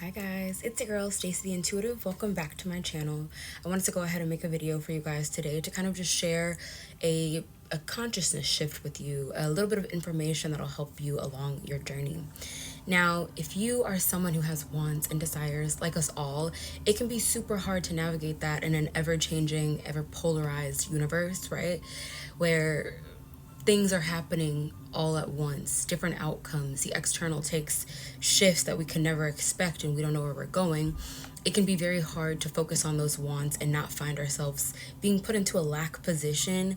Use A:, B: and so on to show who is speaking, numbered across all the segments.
A: Hi guys, it's your girl Stacy the Intuitive. Welcome back to my channel. I wanted to go ahead and make a video for you guys today to kind of just share a consciousness shift with you, a little bit of information that'll help you along your journey. Now, if you are someone who has wants and desires like us all, it can be super hard to navigate that in an ever-changing, ever-polarized universe, right? Where things are happening all at once, different outcomes. The external takes shifts that we can never expect and we don't know where we're going. It can be very hard to focus on those wants and not find ourselves being put into a lack position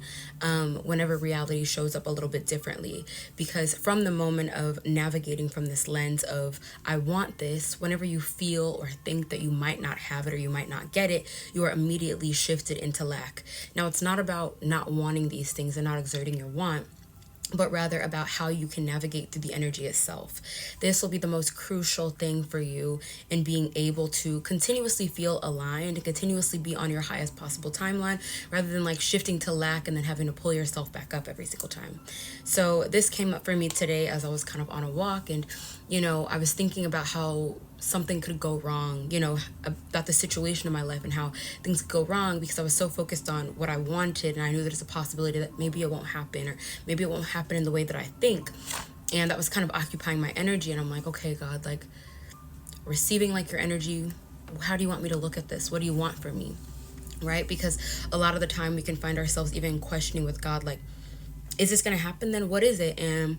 A: whenever reality shows up a little bit differently. Because from the moment of navigating from this lens of, I want this, whenever you feel or think that you might not have it or you might not get it, you are immediately shifted into lack. Now, it's not about not wanting these things and not exerting your want, but rather about how you can navigate through the energy itself. This will be the most crucial thing for you in being able to continuously feel aligned and continuously be on your highest possible timeline, rather than like shifting to lack and then having to pull yourself back up every single time. So this came up for me today as I was kind of on a walk, and I was thinking about how something could go wrong, about the situation in my life and how things could go wrong because I was so focused on what I wanted, and I knew there's a possibility that maybe it won't happen, or maybe it won't happen in the way that I think. And that was kind of occupying my energy, and I'm like, okay, God, like, receiving like your energy, how do you want me to look at this? What do you want from me? Right? Because a lot of the time we can find ourselves even questioning with God, like, is this going to happen? Then what is it? And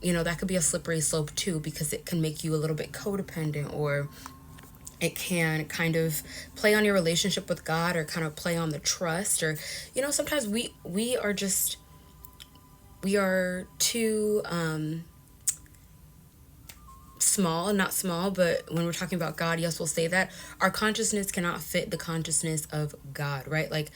A: that could be a slippery slope too, because it can make you a little bit codependent, or it can kind of play on your relationship with God, or kind of play on the trust, or sometimes we are too small, not small, but when we're talking about God, yes, we'll say that our consciousness cannot fit the consciousness of God, right? Like,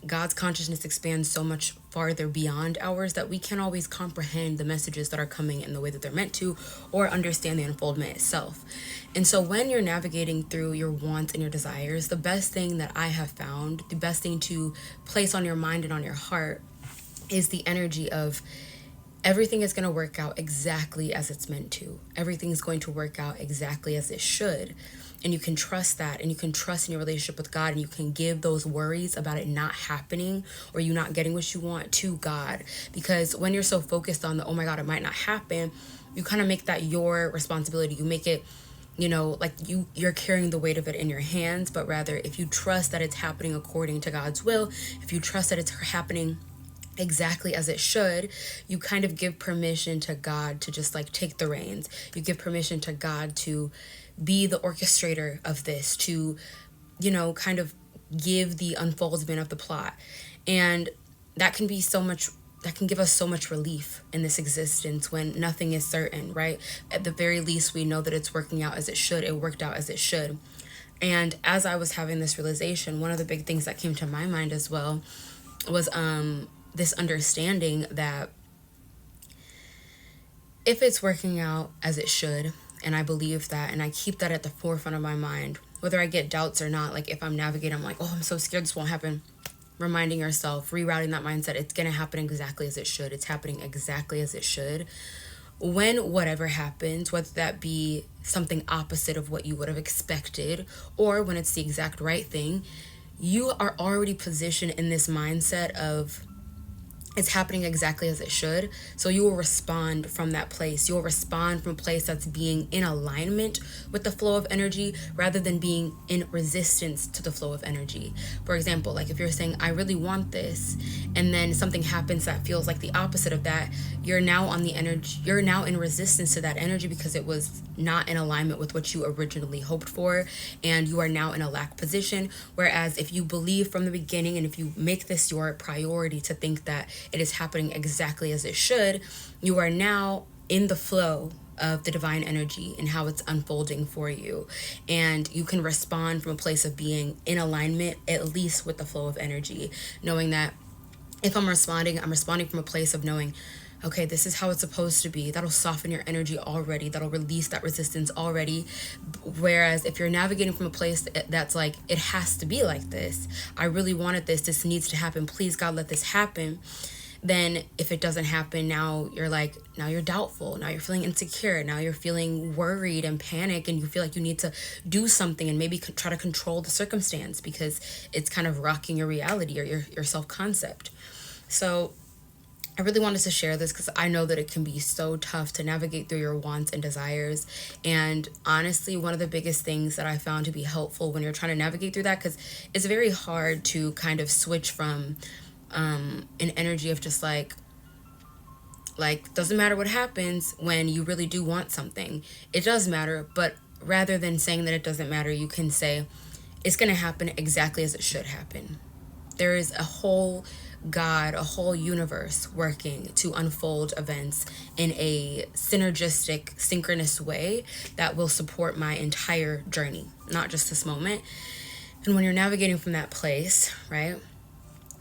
A: God's consciousness expands so much farther beyond ours that we can't always comprehend the messages that are coming in the way that they're meant to, or understand the unfoldment itself. And so when you're navigating through your wants and your desires, the best thing that I have found, the best thing to place on your mind and on your heart, is the energy of everything is going to work out exactly as it's meant to. Everything's going to work out exactly as it should. And you can trust that, and you can trust in your relationship with God, and you can give those worries about it not happening or you not getting what you want to God. Because when you're so focused on the, oh my God, it might not happen, you kind of make that your responsibility. You make it, like you're carrying the weight of it in your hands. But rather, if you trust that it's happening according to God's will, if you trust that it's happening exactly as it should, you kind of give permission to God to just like take the reins. You give permission to God to be the orchestrator of this, to kind of give the unfoldment of the plot. And that can be so much, that can give us so much relief in this existence when nothing is certain, right? At the very least, we know that it's working out as it should. It worked out as it should. And as I was having this realization, one of the big things that came to my mind as well was this understanding that if it's working out as it should, and I believe that, and I keep that at the forefront of my mind, whether I get doubts or not, like if I'm navigating, I'm like, oh, I'm so scared this won't happen. Reminding yourself, rerouting that mindset, it's going to happen exactly as it should. It's happening exactly as it should. When whatever happens, whether that be something opposite of what you would have expected, or when it's the exact right thing, you are already positioned in this mindset of, it's happening exactly as it should. So you will respond from that place. You'll respond from a place that's being in alignment with the flow of energy, rather than being in resistance to the flow of energy. For example, like if you're saying, I really want this, and then something happens that feels like the opposite of that, you're now on the energy, you're now in resistance to that energy because it was not in alignment with what you originally hoped for, and you are now in a lack position. Whereas if you believe from the beginning, and if you make this your priority to think that it is happening exactly as it should, you are now in the flow of the divine energy and how it's unfolding for you. And you can respond from a place of being in alignment, at least with the flow of energy, knowing that if I'm responding from a place of knowing, okay, this is how it's supposed to be. That'll soften your energy already. That'll release that resistance already. Whereas if you're navigating from a place that's like, it has to be like this, I really wanted this, this needs to happen, please God, let this happen, then if it doesn't happen, now you're doubtful, now you're feeling insecure, now you're feeling worried and panic, and you feel like you need to do something and maybe try to control the circumstance because it's kind of rocking your reality or your self-concept. So I really wanted to share this because I know that it can be so tough to navigate through your wants and desires. And honestly, one of the biggest things that I found to be helpful when you're trying to navigate through that, because it's very hard to kind of switch from an energy of just like doesn't matter what happens when you really do want something. It does matter, but rather than saying that it doesn't matter, you can say it's going to happen exactly as it should happen. There is a whole God, a whole universe working to unfold events in a synergistic, synchronous way that will support my entire journey, not just this moment. And when you're navigating from that place, right,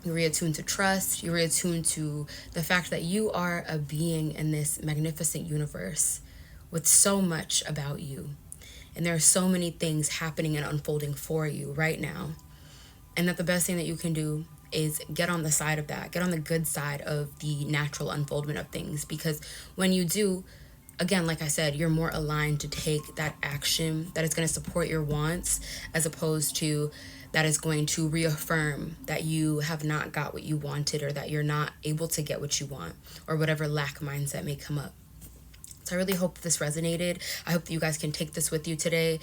A: you reattune to trust, you reattune to the fact that you are a being in this magnificent universe with so much about you. And there are so many things happening and unfolding for you right now. And that the best thing that you can do is get on the side of that, get on the good side of the natural unfoldment of things. Because when you do, again, like I said, you're more aligned to take that action that is going to support your wants, as opposed to that is going to reaffirm that you have not got what you wanted, or that you're not able to get what you want, or whatever lack mindset may come up. So I really hope this resonated. I hope that you guys can take this with you today.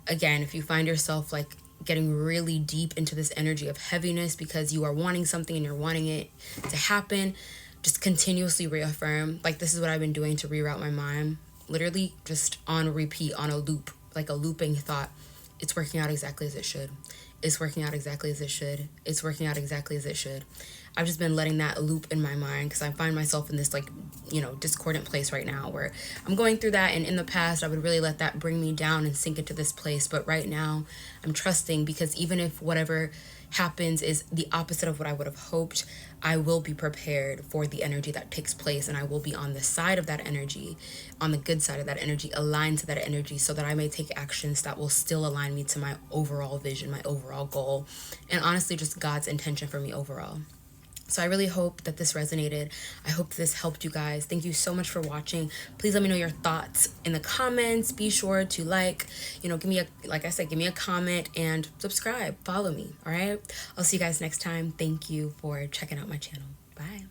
A: Again, if you find yourself like getting really deep into this energy of heaviness because you are wanting something and you're wanting it to happen, just continuously reaffirm. Like, this is what I've been doing to reroute my mind. Literally just on repeat, on a loop, like a looping thought. It's working out exactly as it should. It's working out exactly as it should. It's working out exactly as it should. I've just been letting that loop in my mind because I find myself in this discordant place right now where I'm going through that. And in the past, I would really let that bring me down and sink into this place. But right now, I'm trusting, because even if whatever happens is the opposite of what I would have hoped, I will be prepared for the energy that takes place, and I will be on the side of that energy, on the good side of that energy, aligned to that energy, so that I may take actions that will still align me to my overall vision, my overall goal, and honestly just God's intention for me overall. So I really hope that this resonated. I hope this helped you guys. Thank you so much for watching. Please let me know your thoughts in the comments. Be sure to give me a comment and subscribe. Follow me, all right? I'll see you guys next time. Thank you for checking out my channel. Bye.